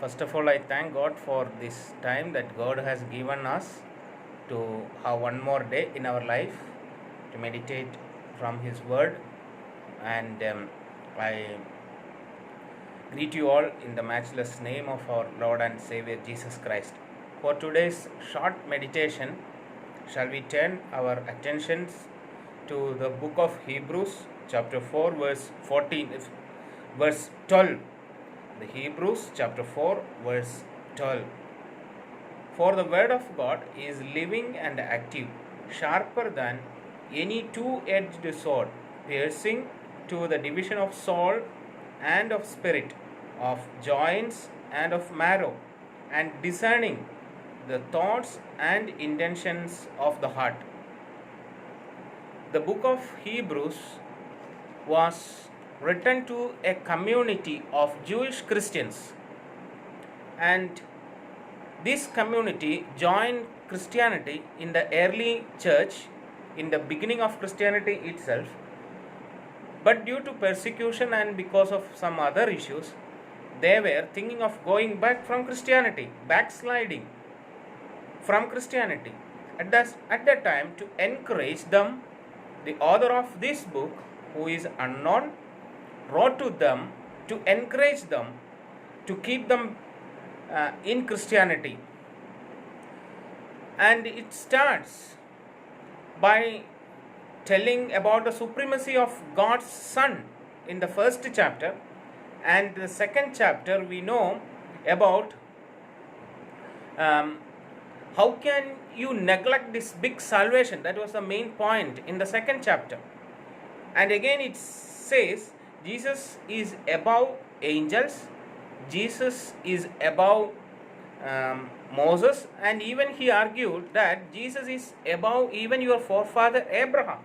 First of all, I thank God for this time that God has given us to have one more day in our life to meditate from His Word. And I greet you all in the matchless name of our Lord and Savior Jesus Christ. For today's short meditation, shall we turn our attentions to the book of Hebrews, chapter 4, verse 12. The Hebrews chapter 4 verse 12. For the word of God is living and active, sharper than any two-edged sword, piercing to the division of soul and of spirit, of joints and of marrow, and discerning the thoughts and intentions of the heart. The book of Hebrews was written to a community of Jewish Christians, and this community joined Christianity in the early church, in the beginning of Christianity itself, but due to persecution and because of some other issues, they were thinking of going back from Christianity, backsliding from Christianity. At that time, to encourage them, the author of this book, who is unknown, wrote to them to encourage them, to keep them in Christianity. And it starts by telling about the supremacy of God's Son in the first chapter, and the second chapter we know about how can you neglect this big salvation. That was the main point in the second chapter. And again it says Jesus is above angels, Jesus is above Moses, and even he argued that Jesus is above even your forefather Abraham.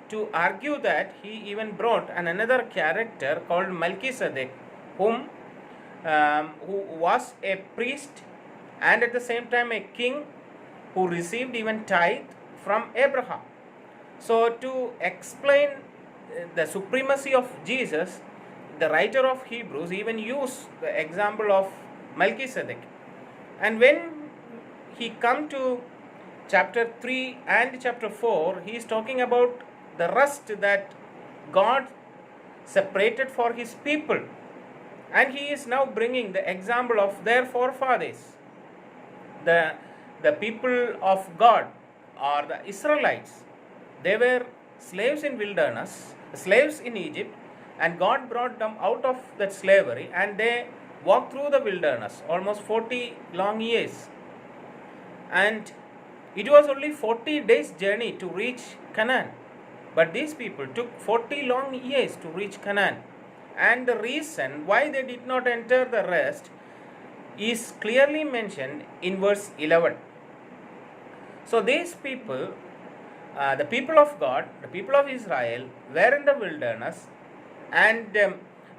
To argue that, he even brought another character called Melchizedek, who was a priest and at the same time a king who received even tithe from Abraham. So to explain the supremacy of Jesus, the writer of Hebrews even used the example of Melchizedek. And when he come to chapter 3 and chapter 4, he is talking about the rest that God separated for his people. And he is now bringing the example of their forefathers. The people of God, or the Israelites, they were slaves in wilderness, slaves in Egypt, and God brought them out of that slavery, and they walked through the wilderness almost 40 long years. And it was only 40 days journey to reach Canaan. But these people took 40 long years to reach Canaan. And the reason why they did not enter the rest is clearly mentioned in verse 11. So these people, the people of God, the people of Israel, were in the wilderness, and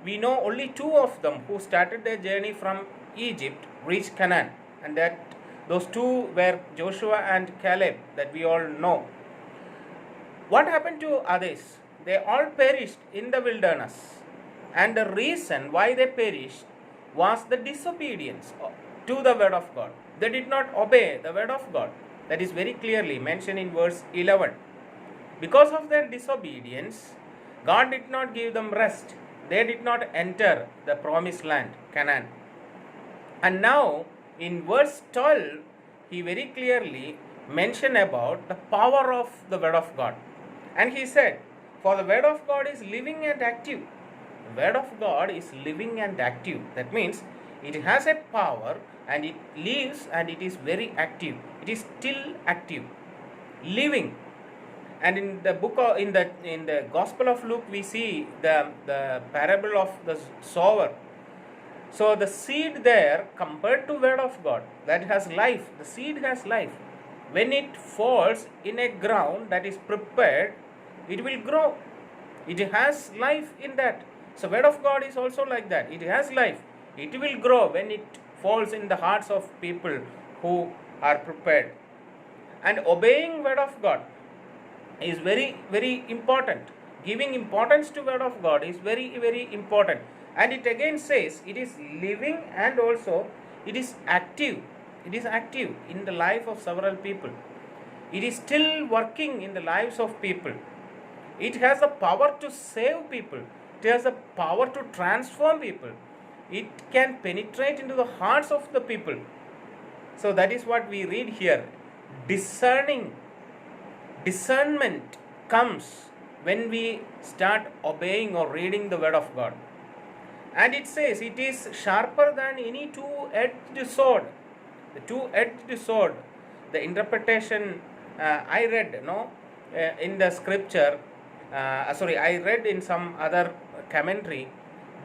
we know only two of them who started their journey from Egypt reached Canaan, and that those two were Joshua and Caleb, that we all know. What happened to others? They all perished in the wilderness, and the reason why they perished was the disobedience to the word of God. They did not obey the word of God. That is very clearly mentioned in verse 11. Because of their disobedience, God did not give them rest. They did not enter the promised land, Canaan. And now, in verse 12, he very clearly mentioned about the power of the word of God. And he said, for the word of God is living and active. The word of God is living and active. That means it has a power, and it lives, and it is very active. It is still active, living. And in the book of, in the Gospel of Luke, we see the parable of the sower. So the seed there, compared to word of God, that has life. The seed has life. When it falls in a ground that is prepared, it will grow. It has life in that. So word of God is also like that. It has life. It will grow when it falls in the hearts of people who are prepared. And obeying word of God is very, very important. Giving importance to word of God is very, very important. And it again says it is living and also it is active. It is active in the life of several people. It is still working in the lives of people. It has the power to save people. It has the power to transform people. It can penetrate into the hearts of the people. So that is what we read here. Discernment comes when we start obeying or reading the word of God. And it says it is sharper than any two-edged sword. The two-edged sword, the interpretation I read in the scripture, I read in some other commentary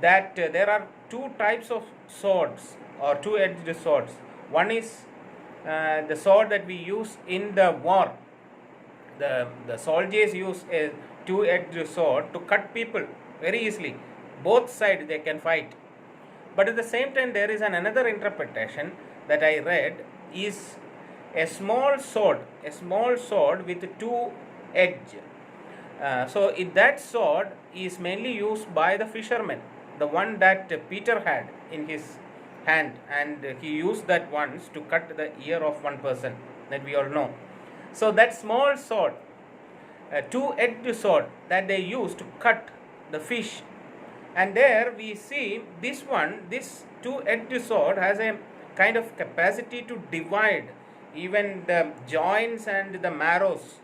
that there are two types of swords or two-edged swords. One is the sword that we use in the war. The soldiers use a two-edged sword to cut people very easily. Both sides they can fight. But at the same time, there is another interpretation that I read is a small sword with two edge. So that sword is mainly used by the fishermen, the one that Peter had in his hand, and he used that once to cut the ear of one person that we all know. So that small sword, a two-edged sword that they used to cut the fish, and there we see this two-edged sword has a kind of capacity to divide even the joints and the marrows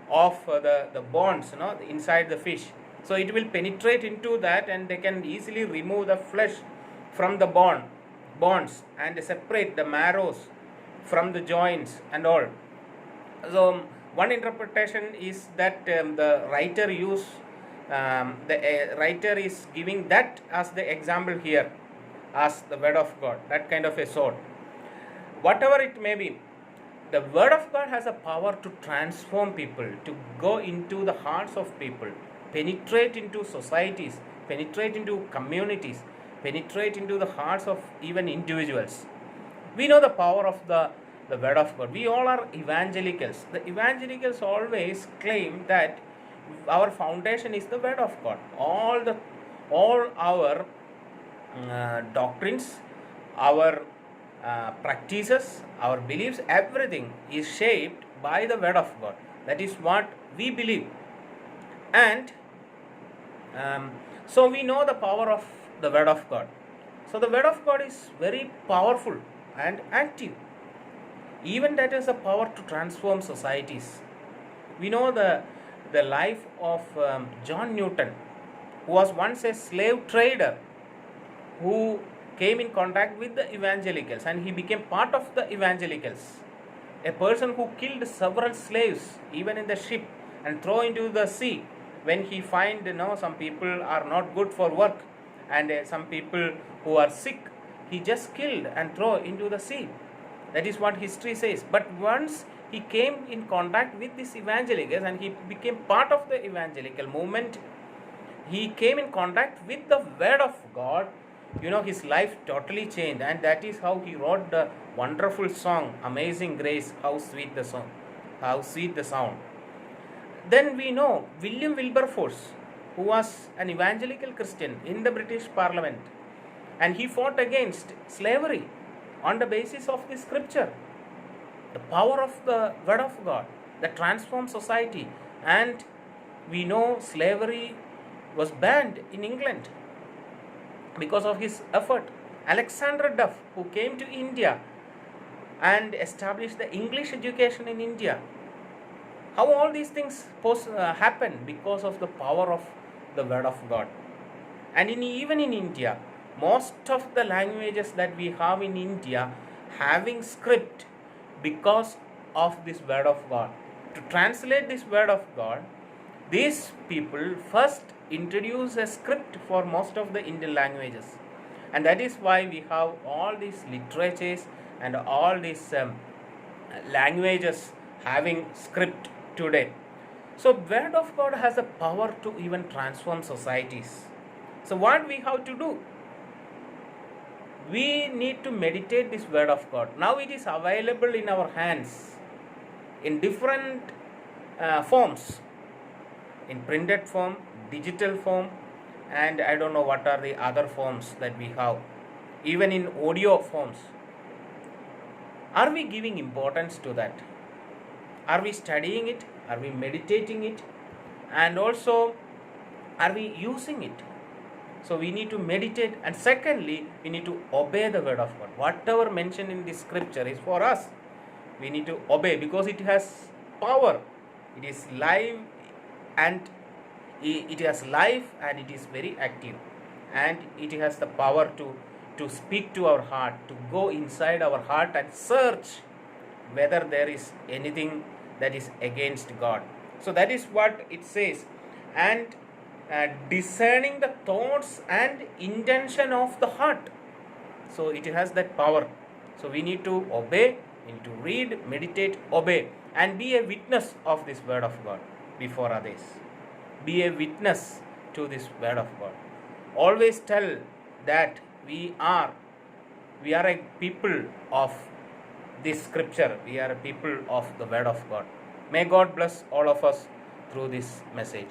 of the bones inside the fish. So it will penetrate into that, and they can easily remove the flesh from the bones and separate the marrows from the joints and all. So one interpretation is that the writer is giving that as the example here, as the word of God, that kind of a sword. Whatever it may be, the word of God has a power to transform people, to go into the hearts of people, penetrate into societies, penetrate into communities, penetrate into the hearts of even individuals. We know the power of the word of God. We all are evangelicals. The evangelicals always claim that our foundation is the word of God. All our doctrines, our practices, our beliefs, everything is shaped by the word of God. That is what we believe. And so we know the power of the word of God. So the word of God is very powerful and active. Even that has the power to transform societies. We know the life of John Newton, who was once a slave trader who came in contact with the evangelicals, and he became part of the evangelicals. A person who killed several slaves even in the ship and throw into the sea when he find some people are not good for work, and some people who are sick, he just killed and throw into the sea. That is what history says. But once he came in contact with these evangelicals and he became part of the evangelical movement, he came in contact with the word of God, his life totally changed. And that is how he wrote the wonderful song, Amazing Grace, how sweet the sound. Then we know William Wilberforce, who was an evangelical Christian in the British Parliament, and he fought against slavery on the basis of the scripture. The power of the word of God that transforms society. And we know slavery was banned in England because of his effort. Alexander Duff, who came to India and established the English education in India. How all these things happen? Because of the power of the word of God. And even in India, most of the languages that we have in India having script because of this word of God. To translate this word of God, these people first introduce a script for most of the Indian languages. And that is why we have all these literatures and all these languages having script today. So word of God has a power to even transform societies. So what we have to do? We need to meditate this word of God. Now it is available in our hands in different forms, in printed form, digital form, and I don't know what are the other forms that we have, even in audio forms. Are we giving importance to that? Are we studying it? Are we meditating it? And also, are we using it? So we need to meditate, and secondly, we need to obey the word of God. Whatever mentioned in this scripture is for us. We need to obey because it has power. It is live, and it has life, and it is very active, and it has the power to speak to our heart, to go inside our heart and search whether there is anything that is against God. So that is what it says. And discerning the thoughts and intention of the heart. So it has that power. So we need to obey, we need to read, meditate, obey, and be a witness of this word of God before others. Be a witness to this word of God. Always tell that we are a people of this scripture. We are a people of the word of God. May God bless all of us through this message.